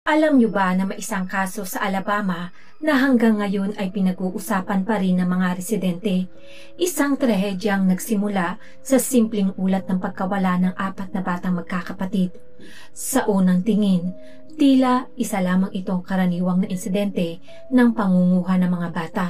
Alam niyo ba na may isang kaso sa Alabama na hanggang ngayon ay pinag-uusapan pa rin ng mga residente? Isang trahedyang nagsimula sa simpleng ulat ng pagkawala ng 4 na batang magkakapatid. Sa unang tingin, tila isa lamang itong karaniwang na insidente ng pangunguha ng mga bata.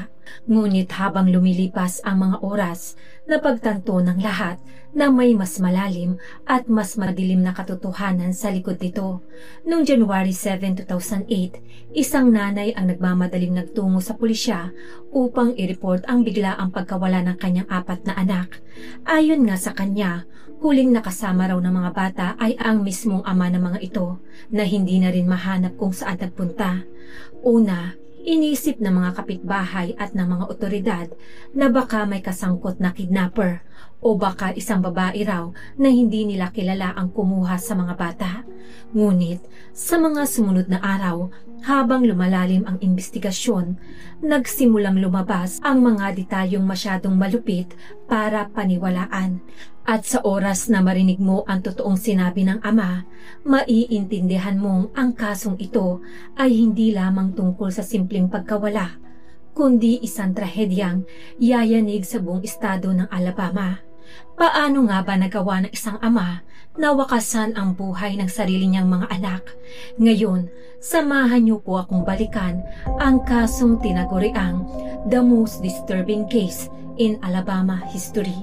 Ngunit habang lumilipas ang mga oras, napagtanto ng lahat na may mas malalim at mas madilim na katotohanan sa likod nito. Noong January 7, 2008, isang nanay ang nagmamadaling nagtungo sa pulisya upang i-report ang biglaang pagkawala ng kanyang 4 na anak. Ayon nga sa kanya, huling nakasama raw ng mga bata ay ang mismong ama ng mga ito na hindi na rin mahanap kung saan nagpunta. Una, inisip ng mga kapitbahay at ng mga otoridad na baka may kasangkot na kidnapper o baka isang babae raw na hindi nila kilala ang kumuha sa mga bata. Ngunit sa mga sumunod na araw, habang lumalalim ang investigasyon, nagsimulang lumabas ang mga detalyong masyadong malupit para paniwalaan. At sa oras na marinig mo ang totoong sinabi ng ama, maiintindihan mong ang kasong ito ay hindi lamang tungkol sa simpleng pagkawala, kundi isang trahedyang yayanig sa buong estado ng Alabama. Paano nga ba nagawa ng isang ama na wakasan ang buhay ng sarili niyang mga anak? Ngayon, samahan niyo po akong balikan ang kasong tinaguriang The Most Disturbing Case in Alabama History.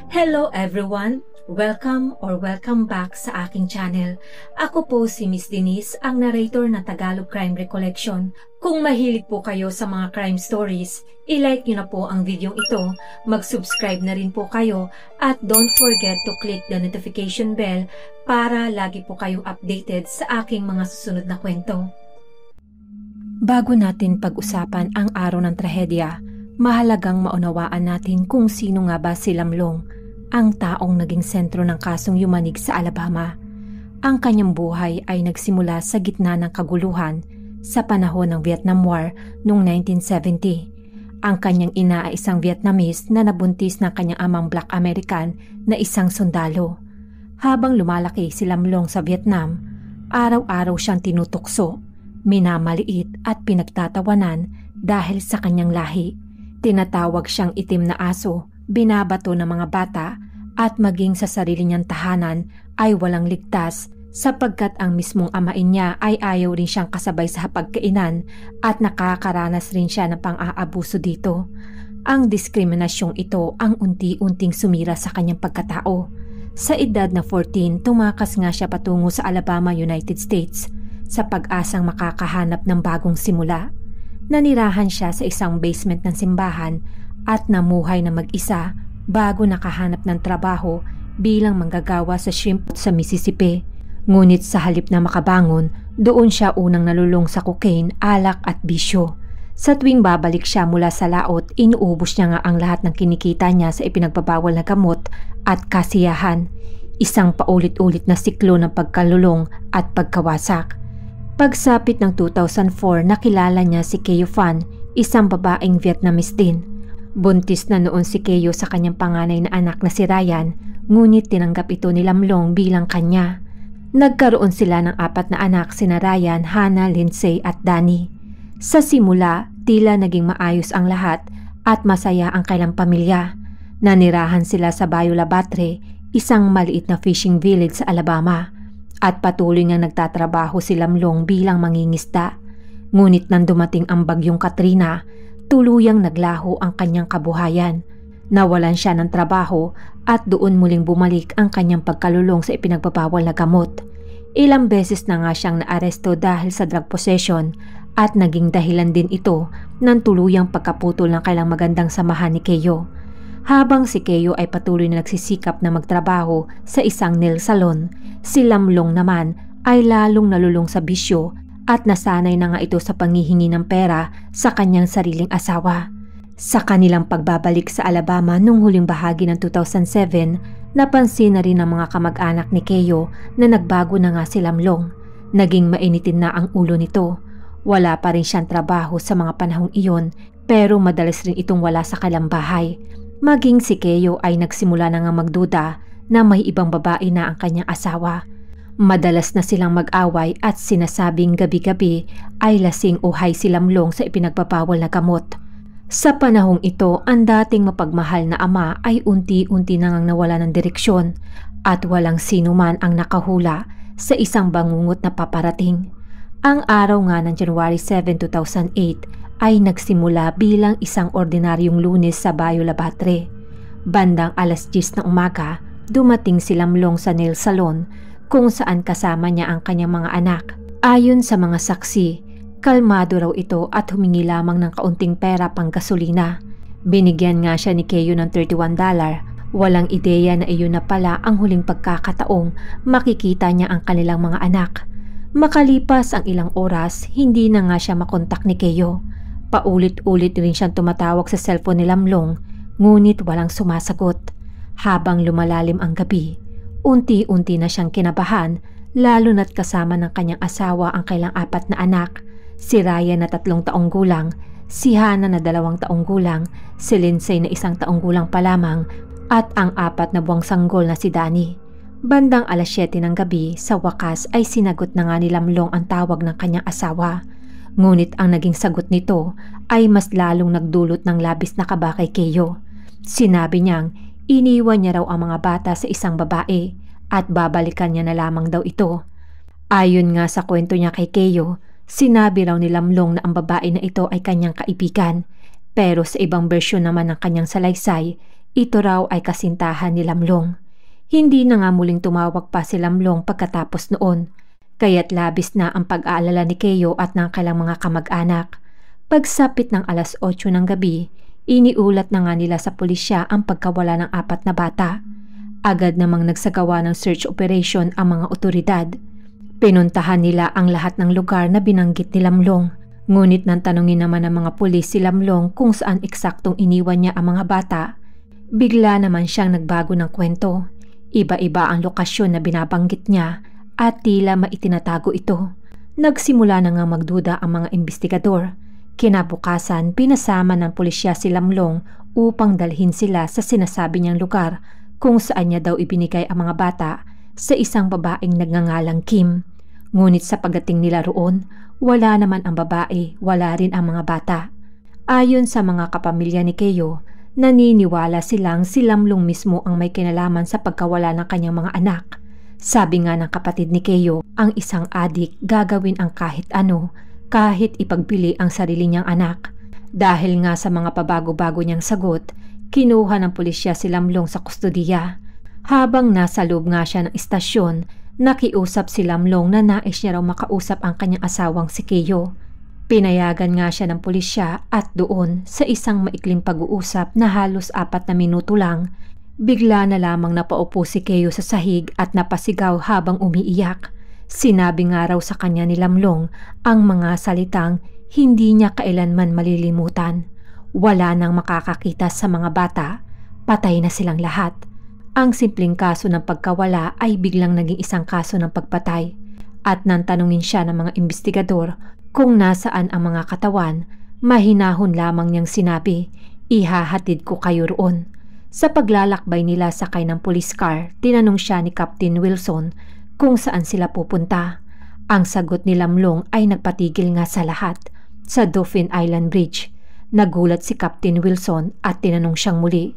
Hello everyone! Welcome back sa aking channel. Ako po si Miss Denise, ang narrator ng Tagalog Crime Recollection. Kung mahilig po kayo sa mga crime stories, i-like nyo na po ang video ito, mag-subscribe na rin po kayo, at don't forget to click the notification bell para lagi po kayong updated sa aking mga susunod na kwento. Bago natin pag-usapan ang araw ng trahedya, mahalagang maunawaan natin kung sino nga ba si Lamlong, ang taong naging sentro ng kasong yumanig sa Alabama. Ang kanyang buhay ay nagsimula sa gitna ng kaguluhan sa panahon ng Vietnam War noong 1970. Ang kanyang ina ay isang Vietnamese na nabuntis ng kanyang amang Black American na isang sundalo. Habang lumalaki si Lamlong sa Vietnam, araw-araw siyang tinutukso, minamaliit at pinagtatawanan dahil sa kanyang lahi. Tinatawag siyang itim na aso, binabato ng mga bata, at maging sa sarili niyang tahanan ay walang ligtas sapagkat ang mismong amain niya ay ayaw rin siyang kasabay sa hapagkainan at nakakaranas rin siya ng pang-aabuso dito. Ang diskriminasyong ito ang unti-unting sumira sa kanyang pagkatao. Sa edad na 14, tumakas nga siya patungo sa Alabama, United States sa pag-asang makakahanap ng bagong simula. Nanirahan siya sa isang basement ng simbahan at namuhay na mag-isa bago nakahanap ng trabaho bilang manggagawa sa shrimp sa Mississippi. Ngunit sa halip na makabangon, doon siya unang nalulong sa cocaine, alak at bisyo. Sa tuwing babalik siya mula sa laot, inuubos niya nga ang lahat ng kinikita niya sa ipinagbabawal na gamot at kasiyahan. Isang paulit-ulit na siklo ng pagkalulong at pagkawasak. Pagsapit ng 2004, nakilala niya si Keo Phan, isang babaeng Vietnamese din. Buntis na noon si Keo sa kanyang panganay na anak na si Ryan, ngunit tinanggap ito ni Lamlong bilang kanya. Nagkaroon sila ng 4 na anak, sina Ryan, Hannah, Lindsay at Danny. Sa simula, tila naging maayos ang lahat at masaya ang kailang pamilya. Nanirahan sila sa Bayou La Batre, isang maliit na fishing village sa Alabama, at patuloy ngang nagtatrabaho si Lamlong bilang mangingisda. Ngunit nang dumating ang bagyong Katrina, tuluyang naglaho ang kanyang kabuhayan. Nawalan siya ng trabaho at doon muling bumalik ang kanyang pagkalulong sa ipinagbabawal na gamot. Ilang beses na nga siyang naaresto dahil sa drug possession at naging dahilan din ito ng tuluyang pagkaputol ng kailang magandang samahan ni Keo. Habang si Keo ay patuloy na nagsisikap na magtrabaho sa isang nail salon, si Lamlong naman ay lalong nalulong sa bisyo at nasanay na nga ito sa panghihingi ng pera sa kanyang sariling asawa. Sa kanilang pagbabalik sa Alabama noong huling bahagi ng 2007, napansin na rin ng mga kamag-anak ni Keo na nagbago na nga si Lamlong. Naging mainitin na ang ulo nito. Wala pa rin siyang trabaho sa mga panahong iyon, pero madalas rin itong wala sa kanilang bahay. Maging si Keo ay nagsimula na nga magduda na may ibang babae na ang kanyang asawa. Madalas na silang mag-away at sinasabing gabi-gabi ay lasing o high si Lamlong sa ipinagbabawal na gamot. Sa panahong ito, ang dating mapagmahal na ama ay unti-unti nang nawala ng direksyon at walang sino man ang nakahula sa isang bangungot na paparating. Ang araw nga ng January 7, 2008 ay nagsimula bilang isang ordinaryong Lunes sa Bayo Labatre. Bandang alas 10 ng umaga, dumating si Lamlong sa nail salon kung saan kasama niya ang kanyang mga anak. Ayon sa mga saksi, kalmado raw ito at humingi lamang ng kaunting pera pang gasolina. Binigyan nga siya ni Keyo ng $31. Walang ideya na iyon na pala ang huling pagkakataong makikita niya ang kanilang mga anak. Makalipas ang ilang oras, hindi na nga siya makontak ni Keyo. Paulit-ulit rin siyang tumatawag sa cellphone ni Lamlong, ngunit walang sumasagot. Habang lumalalim ang gabi, unti-unti na siyang kinabahan, lalo na't kasama ng kanyang asawa ang kailang 4 na anak. Si Ryan na 3 taong gulang, si Hannah na 2 taong gulang, si Lindsay na 1 taong gulang pa lamang, at ang 4 na buwang sanggol na si Danny. Bandang alas 7 ng gabi, sa wakas ay sinagot na nga ni Lamlong ang tawag ng kanyang asawa. Ngunit ang naging sagot nito ay mas lalong nagdulot ng labis na kaba kay Keyo. Sinabi niyang iniwan niya raw ang mga bata sa isang babae at babalikan niya na lamang daw ito. Ayon nga sa kwento niya kay Keyo, sinabi raw ni Lamlong na ang babae na ito ay kanyang kaibigan, pero sa ibang bersyon naman ng kanyang salaysay, ito raw ay kasintahan ni Lamlong. Hindi na nga muling tumawag pa si Lamlong pagkatapos noon, kaya't labis na ang pag-aalala ni Keyo at ng kailang mga kamag-anak. Pagsapit ng alas 8 ng gabi, iniulat na nga nila sa pulisya ang pagkawala ng 4 na bata. Agad namang nagsagawa ng search operation ang mga otoridad. Pinuntahan nila ang lahat ng lugar na binanggit ni Lamlong. Ngunit nang tanungin naman ng mga pulis si Lamlong kung saan eksaktong iniwan niya ang mga bata, bigla naman siyang nagbago ng kwento. Iba-iba ang lokasyon na binabanggit niya at tila maitinatago ito. Nagsimula na nga magduda ang mga investigador. Kinabukasan, pinasama ng pulisya si Lamlong upang dalhin sila sa sinasabi niyang lugar kung saan niya daw ibinigay ang mga bata sa isang babaeng nagngangalang Kim. Ngunit sa pagdating nila roon, wala naman ang babae, wala rin ang mga bata. Ayon sa mga kapamilya ni Keyo, naniniwala silang si Lamlong mismo ang may kinalaman sa pagkawala ng kanyang mga anak. Sabi nga ng kapatid ni Keyo, ang isang adik gagawin ang kahit ano, kahit ipagbili ang sarili niyang anak. Dahil nga sa mga pabago-bago niyang sagot, kinuha ng pulisya si Lamlong sa kustodiya. Habang nasa loob nga siya ng istasyon, nakiusap si Lamlong na nais niya raw makausap ang kanyang asawang si Keyo. Pinayagan nga siya ng pulisya at doon sa isang maikling pag-uusap na halos 4 na minuto lang, bigla na lamang napaupo si Keyo sa sahig at napasigaw habang umiiyak. Sinabi nga raw sa kanya ni Lamlong ang mga salitang hindi niya kailanman malilimutan. Wala nang makakakita sa mga bata, patay na silang lahat. Ang simpleng kaso ng pagkawala ay biglang naging isang kaso ng pagpatay. At nang tanungin siya ng mga investigador kung nasaan ang mga katawan, mahinahon lamang niyang sinabi, ihahatid ko kayo roon. Sa paglalakbay nila sakay ng police car, tinanong siya ni Captain Wilson kung saan sila pupunta. Ang sagot ni Lamlong ay nagpatigil nga sa lahat, sa Dauphin Island Bridge. Nagulat si Captain Wilson at tinanong siyang muli,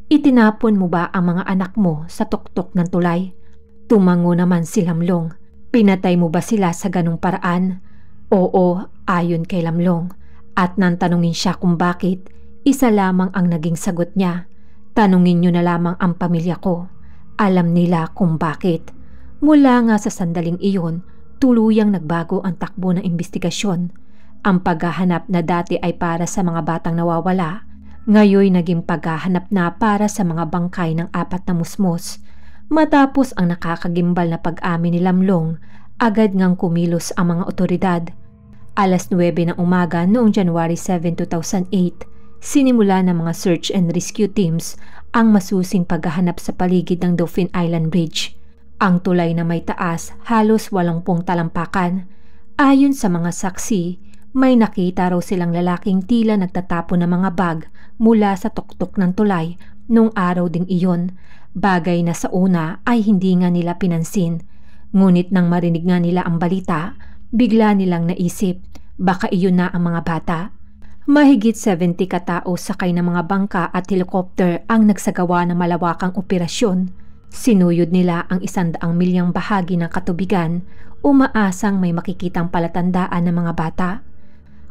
itinapon mo ba ang mga anak mo sa tuktok ng tulay? Tumango naman si Lamlong. Pinatay mo ba sila sa ganong paraan? Oo, ayon kay Lamlong. At nang tanungin siya kung bakit, isa lamang ang naging sagot niya. Tanungin niyo na lamang ang pamilya ko. Alam nila kung bakit. Mula nga sa sandaling iyon, tuluyang nagbago ang takbo ng investigasyon. Ang paghahanap na dati ay para sa mga batang nawawala, ngayon naging paghahanap na para sa mga bangkay ng 4 na musmos. Matapos ang nakakagimbal na pag-amin ni Lamlong, agad ngang kumilos ang mga otoridad. Alas 9 ng umaga noong January 7, 2008, sinimula ng mga search and rescue teams ang masusing paghahanap sa paligid ng Dauphin Island Bridge. Ang tulay na may taas, halos 80 talampakan. Ayon sa mga saksi, may nakita raw silang lalaking tila nagtatapon ng mga bag mula sa tuktok ng tulay nung araw ding iyon, bagay na sa una ay hindi nga nila pinansin. Ngunit nang marinig nga nila ang balita, bigla nilang naisip, baka iyon na ang mga bata. Mahigit 70 katao sakay ng mga bangka at helicopter ang nagsagawa ng malawakang operasyon. Sinuyod nila ang 100 milyang bahagi ng katubigan, umaasang may makikitang palatandaan ng mga bata.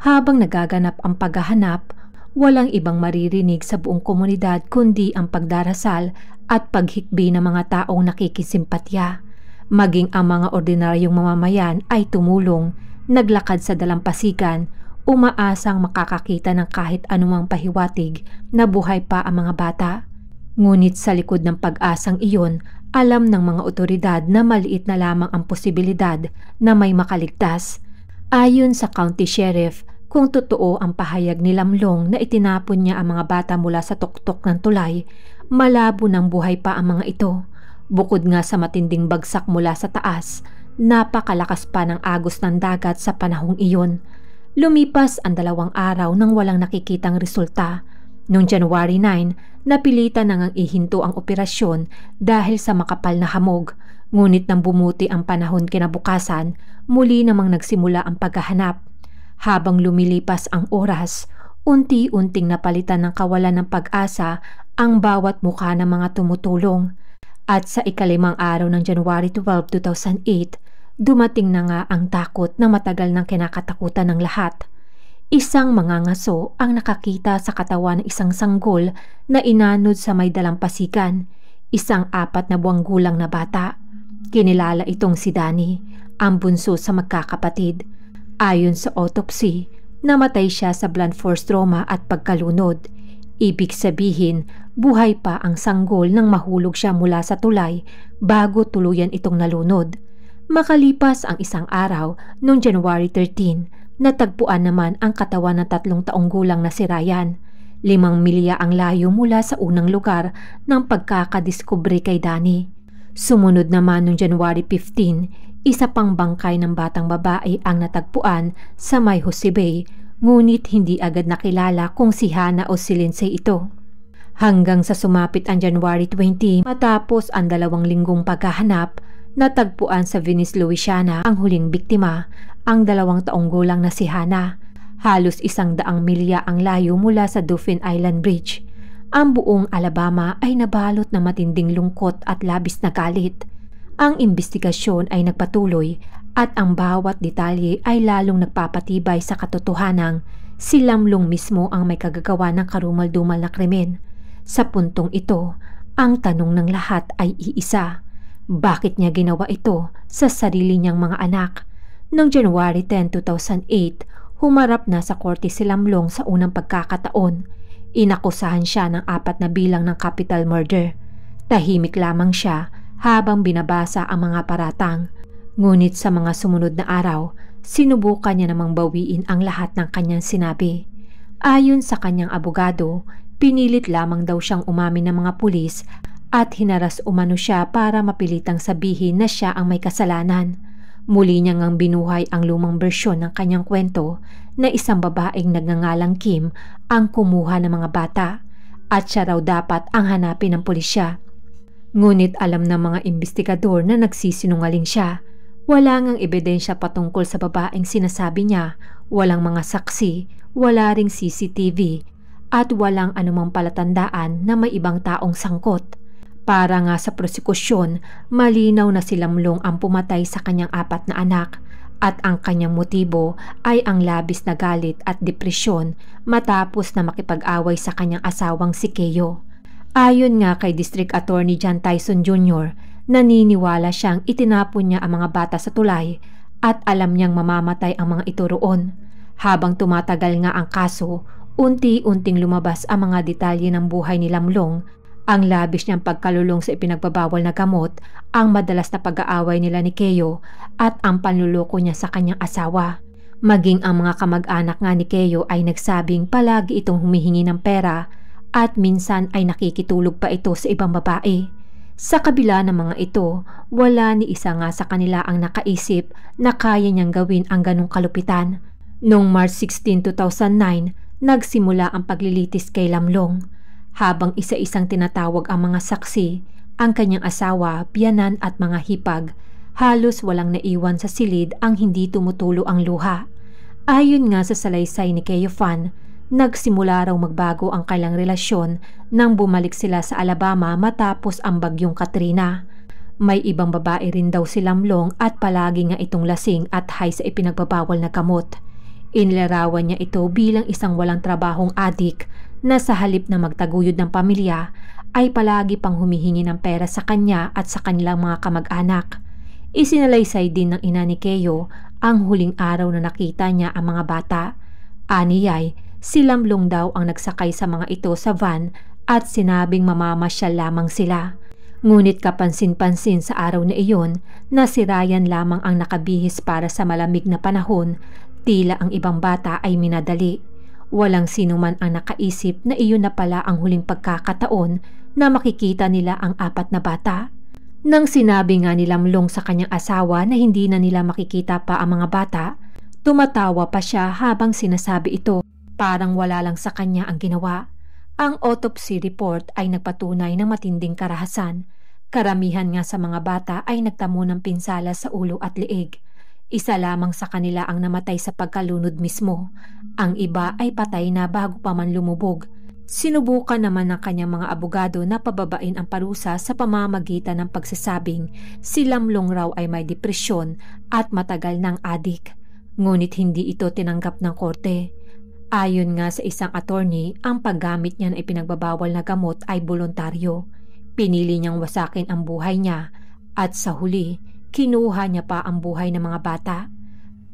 Habang nagaganap ang paghahanap, walang ibang maririnig sa buong komunidad kundi ang pagdarasal at paghikbi ng mga taong nakikisimpatya. Maging ang mga ordinaryong mamamayan ay tumulong, naglakad sa dalampasigan, umaasang makakakita ng kahit anumang pahiwatig na buhay pa ang mga bata. Ngunit sa likod ng pag-asang iyon, alam ng mga otoridad na maliit na lamang ang posibilidad na may makaligtas. Ayon sa county sheriff, kung totoo ang pahayag ni Lamlong na itinapon niya ang mga bata mula sa tuktok ng tulay, malabo ng buhay pa ang mga ito. Bukod nga sa matinding bagsak mula sa taas, napakalakas pa ng agos ng dagat sa panahong iyon. Lumipas ang 2 araw nang walang nakikitang resulta. Noong January 9, napilitan nang ihinto ang operasyon dahil sa makapal na hamog. Ngunit nang bumuti ang panahon kinabukasan, muli namang nagsimula ang paghahanap. Habang lumilipas ang oras, unti-unting napalitan ng kawalan ng pag-asa ang bawat mukha ng mga tumutulong. At sa ika-5 araw ng January 12, 2008, dumating na nga ang takot na matagal nang kinakatakutan ng lahat. Isang mangangaso ang nakakita sa katawan ng isang sanggol na inanod sa may dalampasigan, isang 4 na buwang gulang na bata. Kinilala itong si Danny, ang bunso sa magkakapatid. Ayon sa autopsy, namatay siya sa blunt force trauma at pagkalunod. Ibig sabihin, buhay pa ang sanggol nang mahulog siya mula sa tulay bago tuluyan itong nalunod. Makalipas ang 1 araw, noong January 13, natagpuan naman ang katawan ng 3 taong gulang na si Ryan. 5 milya ang layo mula sa unang lugar ng pagkakadiskubre kay Danny. Sumunod naman noong January 15, isa pang bangkay ng batang babae ang natagpuan sa may Jose Bay, ngunit hindi agad nakilala kung si Hannah o si Lindsay ito. Hanggang sa sumapit ang January 20, matapos ang 2 linggong paghahanap, natagpuan sa Venice, Louisiana ang huling biktima, ang 2 taong gulang na si Hannah. Halos 100 milya ang layo mula sa Dauphin Island Bridge. Ang buong Alabama ay nabalot na matinding lungkot at labis na galit. Ang imbestigasyon ay nagpatuloy at ang bawat detalye ay lalong nagpapatibay sa katotohanang si Lamlong mismo ang may kagagawa ng karumal-dumal na krimen. Sa puntong ito, ang tanong ng lahat ay iisa. Bakit niya ginawa ito sa sarili niyang mga anak? Noong January 10, 2008, humarap na sa korte si Lamlong sa unang pagkakataon. Inakusahan siya ng 4 na bilang ng capital murder. Tahimik lamang siya habang binabasa ang mga paratang. Ngunit sa mga sumunod na araw, sinubukan niya namang bawiin ang lahat ng kanyang sinabi. Ayon sa kanyang abogado, pinilit lamang daw siyang umamin ng mga pulis at hinaras umano siya para mapilitang sabihin na siya ang may kasalanan. Muli niya ngang binuhay ang lumang bersyon ng kanyang kwento na isang babaeng nagngangalang Kim ang kumuha ng mga bata at siya raw dapat ang hanapin ng pulisya. Ngunit alam ng mga investigador na nagsisinungaling siya. Wala ngang ebidensya patungkol sa babaeng sinasabi niya, walang mga saksi, wala ring CCTV at walang anumang palatandaan na may ibang taong sangkot. Para nga sa prosekusyon, malinaw na si Lamlong ang pumatay sa kanyang 4 na anak at ang kanyang motibo ay ang labis na galit at depresyon matapos na makipag-away sa kanyang asawang si Keyo. Ayon nga kay District Attorney John Tyson Jr., naniniwala siyang itinapon niya ang mga bata sa tulay at alam niyang mamamatay ang mga ito roon. Habang tumatagal nga ang kaso, unti-unting lumabas ang mga detalye ng buhay ni Lamlong. Ang labis niyang pagkalulong sa ipinagbabawal na gamot, ang madalas na pag-aaway nila ni Keyo at ang panluloko niya sa kanyang asawa. Maging ang mga kamag-anak nga ni Keyo ay nagsabing palagi itong humihingi ng pera at minsan ay nakikitulog pa ito sa ibang babae. Sa kabila ng mga ito, wala ni isa nga sa kanila ang nakaisip na kaya niyang gawin ang ganong kalupitan. Noong March 16, 2009, nagsimula ang paglilitis kay Lamlong. Habang isa-isang tinatawag ang mga saksi, ang kanyang asawa, biyanan at mga hipag, Halos walang naiwan sa silid ang hindi tumutulo ang luha. Ayon nga sa salaysay ni Keo Fan, nagsimula raw magbago ang kailang relasyon nang bumalik sila sa Alabama matapos ang bagyong Katrina. May ibang babae rin daw si Lamlong at palagi nga itong lasing at high sa ipinagbabawal na gamot. Inilarawan niya ito bilang isang walang trabahong adik na sa halip na magtaguyod ng pamilya ay palagi pang humihingi ng pera sa kanya at sa kanilang mga kamag-anak. Isinalaysay din ng ina ni Keo ang huling araw na nakita niya ang mga bata. Aniyay, si Lamlong daw ang nagsakay sa mga ito sa van at sinabing mamamasyal lamang sila. Ngunit kapansin-pansin sa araw na iyon na si Ryan lamang ang nakabihis para sa malamig na panahon, tila ang ibang bata ay minadali. Walang sino man ang nakaisip na iyon na pala ang huling pagkakataon na makikita nila ang 4 na bata. Nang sinabi nga ni Lamlong sa kanyang asawa na hindi na nila makikita pa ang mga bata, tumatawa pa siya habang sinasabi ito, parang wala lang sa kanya ang ginawa. Ang autopsy report ay nagpatunay ng matinding karahasan. Karamihan nga sa mga bata ay nagtamo ng pinsala sa ulo at leeg. Isa lamang sa kanila ang namatay sa pagkalunod mismo. Ang iba ay patay na bago pa man lumubog. Sinubukan naman ng kanyang mga abogado na pababain ang parusa sa pamamagitan ng pagsasabing si Lamlong raw ay may depresyon at matagal ng adik. Ngunit hindi ito tinanggap ng korte. Ayon nga sa isang attorney, ang paggamit niya ng ipinagbabawal na gamot ay voluntaryo. Pinili niyang wasakin ang buhay niya at sa huli, kinuha niya pa ang buhay ng mga bata.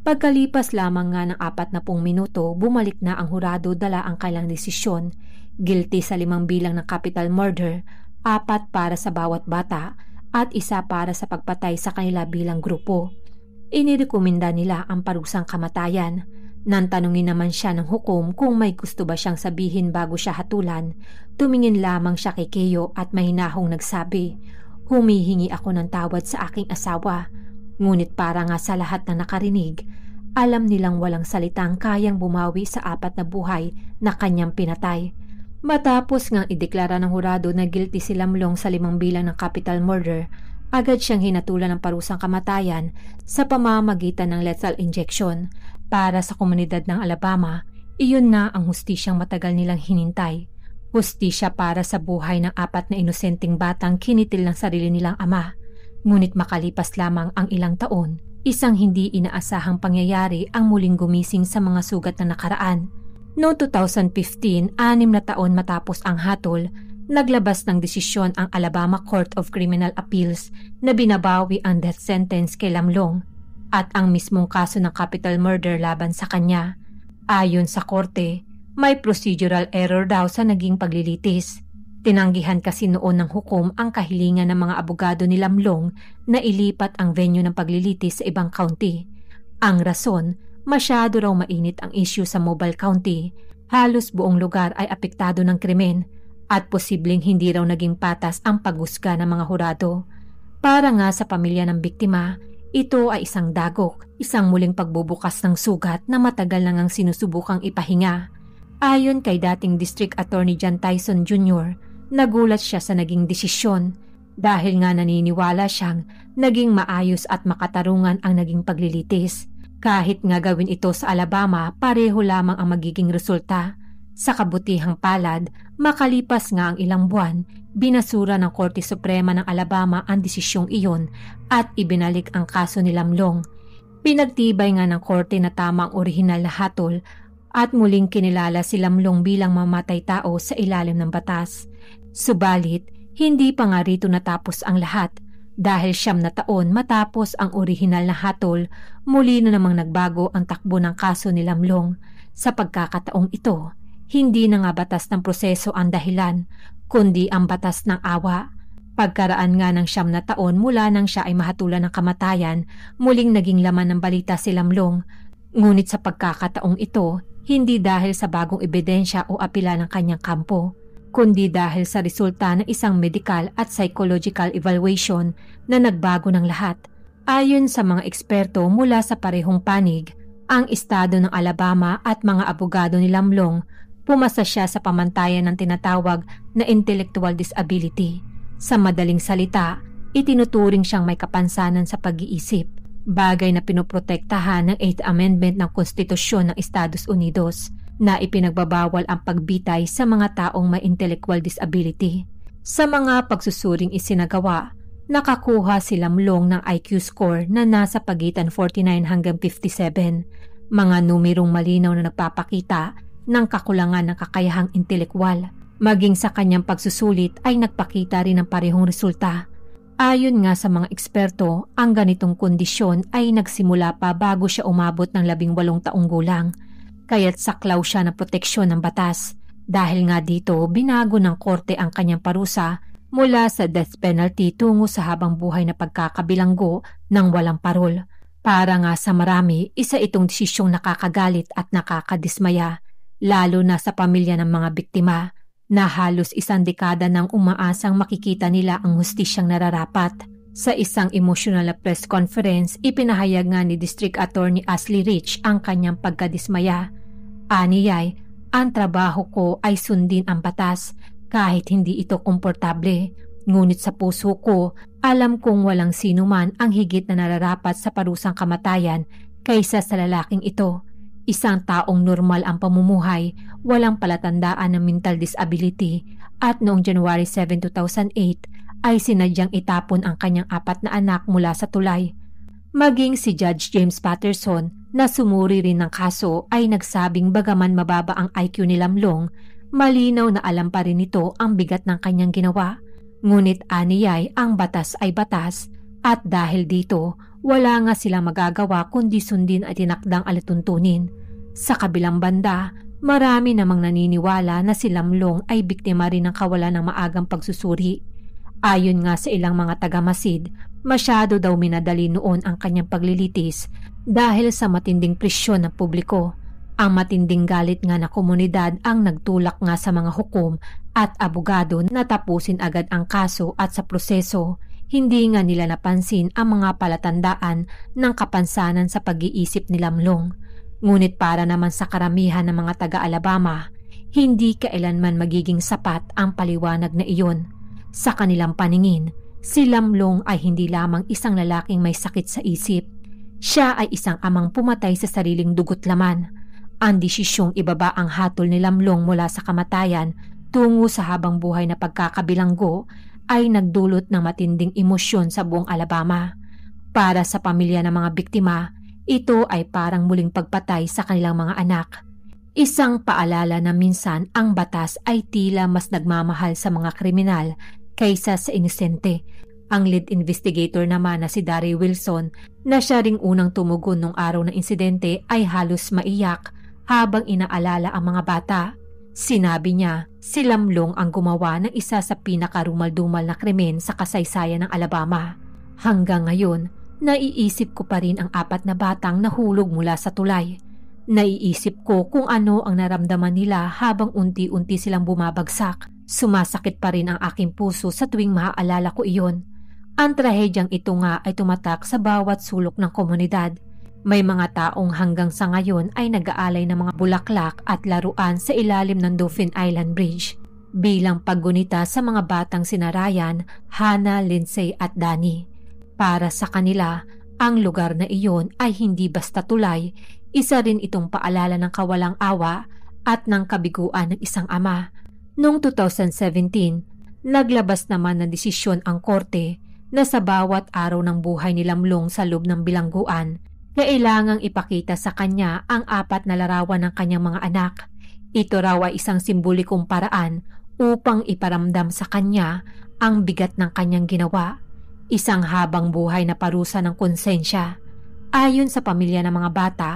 Pagkalipas lamang nga ng 40 minuto, bumalik na ang hurado dala ang kailang desisyon. Guilty sa 5 bilang ng capital murder, 4 para sa bawat bata at 1 para sa pagpatay sa kanila bilang grupo. Inirekomenda nila ang parusang kamatayan. Nang tanungin naman siya ng hukom kung may gusto ba siyang sabihin bago siya hatulan, tumingin lamang siya kay Keo at mahinahong nagsabi, "Humihingi ako ng tawad sa aking asawa." Ngunit para nga sa lahat na nakarinig, alam nilang walang salitang kayang bumawi sa 4 na buhay na kanyang pinatay. Matapos ngang ideklara ng hurado na guilty si Lamlong sa 5 bilang ng capital murder, agad siyang hinatulan ng parusang kamatayan sa pamamagitan ng lethal injection. Para sa komunidad ng Alabama, iyon na ang hustisyang matagal nilang hinintay. Hustisya para sa buhay ng 4 na inosenteng batang kinitil ng sarili nilang ama. Ngunit makalipas lamang ang ilang taon, isang hindi inaasahang pangyayari ang muling gumising sa mga sugat na nakaraan. Noong 2015, 6 na taon matapos ang hatol, naglabas ng desisyon ang Alabama Court of Criminal Appeals na binabawi ang death sentence kay Lamlong at ang mismong kaso ng capital murder laban sa kanya. Ayon sa korte, may procedural error daw sa naging paglilitis. Tinanggihan kasi noon ng hukom ang kahilingan ng mga abogado ni Lamlong na ilipat ang venue ng paglilitis sa ibang county. Ang rason, masyado raw mainit ang issue sa Mobile County. Halos buong lugar ay apektado ng krimen at posibleng hindi raw naging patas ang paghusga ng mga hurado. Para nga sa pamilya ng biktima, ito ay isang dagok, isang muling pagbubukas ng sugat na matagal nang ang sinusubukang ipahinga. Ayon kay dating District Attorney John Tyson Jr., nagulat siya sa naging desisyon dahil nga naniniwala siyang naging maayos at makatarungan ang naging paglilitis. Kahit nga gawin ito sa Alabama, pareho lamang ang magiging resulta. Sa kabutihang palad, makalipas nga ang ilang buwan, binasura ng Korte Suprema ng Alabama ang desisyong iyon at ibinalik ang kaso ni Lamlong. Pinagtibay nga ng korte na tama ang orihinal na hatol at muling kinilala si Lamlong bilang mamatay tao sa ilalim ng batas. Subalit, hindi pa nga rito natapos ang lahat. Dahil 9 na taon matapos ang orihinal na hatol, muli na namang nagbago ang takbo ng kaso ni Lamlong. Sa pagkakataong ito, hindi na nga batas ng proseso ang dahilan, kundi ang batas ng awa. Pagkaraan nga ng 9 na taon mula nang siya ay mahatulan ng kamatayan, muling naging laman ng balita si Lamlong. Ngunit sa pagkakataong ito, hindi dahil sa bagong ebidensya o apila ng kanyang kampo, kundi dahil sa resulta ng isang medical at psychological evaluation na nagbago ng lahat. Ayon sa mga eksperto mula sa parehong panig, ang estado ng Alabama at mga abogado ni Lamlong, pumasa siya sa pamantayan ng tinatawag na intellectual disability. Sa madaling salita, itinuturing siyang may kapansanan sa pag-iisip, bagay na pinoprotektahan ng 8th Amendment ng Konstitusyon ng Estados Unidos na ipinagbabawal ang pagbitay sa mga taong may intellectual disability. Sa mga pagsusuring isinagawa, nakakuha si Lamlong ng IQ score na nasa pagitan 49 hanggang 57, mga numerong malinaw na nagpapakita ng kakulangan ng kakayahang intelekwal. Maging sa kanyang pagsusulit ay nagpakita rin ng parehong resulta. Ayon nga sa mga eksperto, ang ganitong kondisyon ay nagsimula pa bago siya umabot ng 18 taong gulang, kaya't saklaw siya ng proteksyon ng batas. Dahil nga dito, binago ng korte ang kanyang parusa mula sa death penalty tungo sa habang buhay na pagkakabilanggo ng walang parol. Para nga sa marami, isa itong desisyong nakakagalit at nakakadismaya, lalo na sa pamilya ng mga biktima, na halos isang dekada nang umaasang makikita nila ang hustisyang nararapat. Sa isang emosyonal na press conference, ipinahayag nga ni District Attorney Ashley Rich ang kanyang pagkadismaya. Aniyay, ang trabaho ko ay sundin ang batas kahit hindi ito komportable. Ngunit sa puso ko, alam kong walang sino man ang higit na nararapat sa parusang kamatayan kaysa sa lalaking ito. Isang taong normal ang pamumuhay, walang palatandaan ng mental disability, at noong January 7, 2008 ay sinadyang itapon ang kanyang 4 na anak mula sa tulay. Maging si Judge James Patterson na sumuri rin ng kaso ay nagsabing bagaman mababa ang IQ ni Lamlong, malinaw na alam pa rin nito ang bigat ng kanyang ginawa. Ngunit aniyay ang batas ay batas, at dahil dito wala nga silang magagawa kundi sundin at tinakdang alituntunin. Sa kabilang banda, marami namang naniniwala na si Lamlong ay biktima rin ng kawalan ng maagang pagsusuri. Ayon nga sa ilang mga taga-Masid, masyado daw minadali noon ang kanyang paglilitis dahil sa matinding presyon ng publiko. Ang matinding galit nga na komunidad ang nagtulak nga sa mga hukom at abogado na tapusin agad ang kaso, at sa proseso, hindi nga nila napansin ang mga palatandaan ng kapansanan sa pag-iisip ni Lamlong. Ngunit para naman sa karamihan ng mga taga-Alabama, hindi kailanman magiging sapat ang paliwanag na iyon. Sa kanilang paningin, si Lamlong ay hindi lamang isang lalaking may sakit sa isip. Siya ay isang amang pumatay sa sariling dugo't laman. Ang desisyong ibaba ang hatol ni Lamlong mula sa kamatayan tungo sa habang buhay na pagkakabilanggo ay nagdulot ng matinding emosyon sa buong Alabama. Para sa pamilya ng mga biktima, ito ay parang muling pagpatay sa kanilang mga anak. Isang paalala na minsan ang batas ay tila mas nagmamahal sa mga kriminal kaysa sa inosente. Ang lead investigator naman na si Darry Wilson, na siya ring unang tumugon nung araw ng insidente, ay halos maiyak habang inaalala ang mga bata. Sinabi niya, si Lamlong ang gumawa ng isa sa pinakarumaldumal na krimen sa kasaysayan ng Alabama. Hanggang ngayon, naiisip ko pa rin ang 4 na batang nahulog mula sa tulay. Naiisip ko kung ano ang naramdaman nila habang unti-unti silang bumabagsak. Sumasakit pa rin ang aking puso sa tuwing maaalala ko iyon. Ang trahedyang ito nga ay tumatak sa bawat sulok ng komunidad. May mga taong hanggang sa ngayon ay nag-aalay ng mga bulaklak at laruan sa ilalim ng Dauphin Island Bridge bilang paggunita sa mga batang sina Ryan, Hannah, Lindsay at Danny. Para sa kanila, ang lugar na iyon ay hindi basta tulay, isa rin itong paalala ng kawalang awa at ng kabiguan ng isang ama. Noong 2017, naglabas naman ng desisyon ang korte na sa bawat araw ng buhay ni Lamlong sa loob ng bilangguan, kailangang ipakita sa kanya ang 4 na larawan ng kanyang mga anak. Ito raw ay isang simbolikong paraan upang iparamdam sa kanya ang bigat ng kanyang ginawa. Isang habang buhay na parusa ng konsensya. Ayon sa pamilya ng mga bata,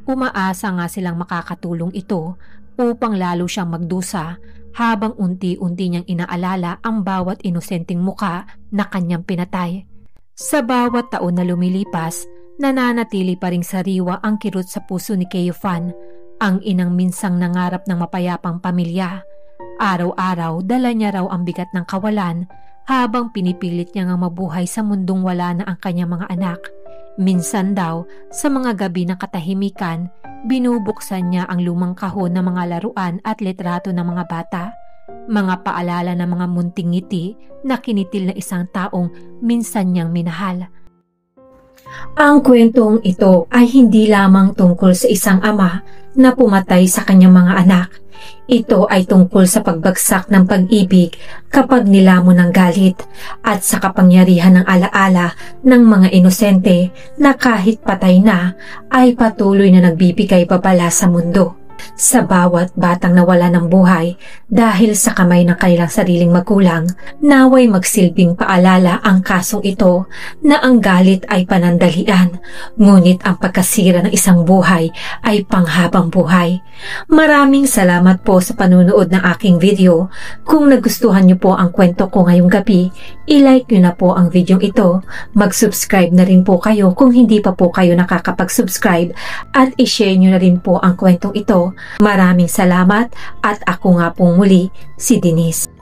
umaasa nga silang makakatulong ito upang lalo siyang magdusa habang unti-unti niyang inaalala ang bawat inosenteng muka na kanyang pinatay. Sa bawat taon na lumilipas, nananatili pa ring sariwa ang kirot sa puso ni Keo Fan, ang inang minsang nangarap ng mapayapang pamilya. Araw-araw dala niya raw ang bigat ng kawalan habang pinipilit niya ngang mabuhay sa mundong wala na ang kanyang mga anak. Minsan daw, sa mga gabi ng katahimikan, binubuksan niya ang lumang kahon ng mga laruan at litrato ng mga bata. Mga paalala ng mga munting ngiti na kinitil na isang taong minsan niyang minahal. Ang kwentong ito ay hindi lamang tungkol sa isang ama na pumatay sa kanyang mga anak. Ito ay tungkol sa pagbagsak ng pag-ibig kapag nilamon ng galit at sa kapangyarihan ng alaala ng mga inosente na kahit patay na ay patuloy na nagbibigay babala sa mundo. Sa bawat batang nawala ng buhay dahil sa kamay ng kanilang sariling magulang, naway magsilbing paalala ang kasong ito na ang galit ay panandalian, ngunit ang pagkasira ng isang buhay ay panghabang buhay. Maraming salamat po sa panunood ng aking video. Kung nagustuhan niyo po ang kwento ko ngayong gabi, i-like niyo na po ang video ito, mag-subscribe na rin po kayo kung hindi pa po kayo nakakapag-subscribe at i-share niyo na rin po ang kwentong ito. Maraming salamat at ako nga pong muli, si Denise.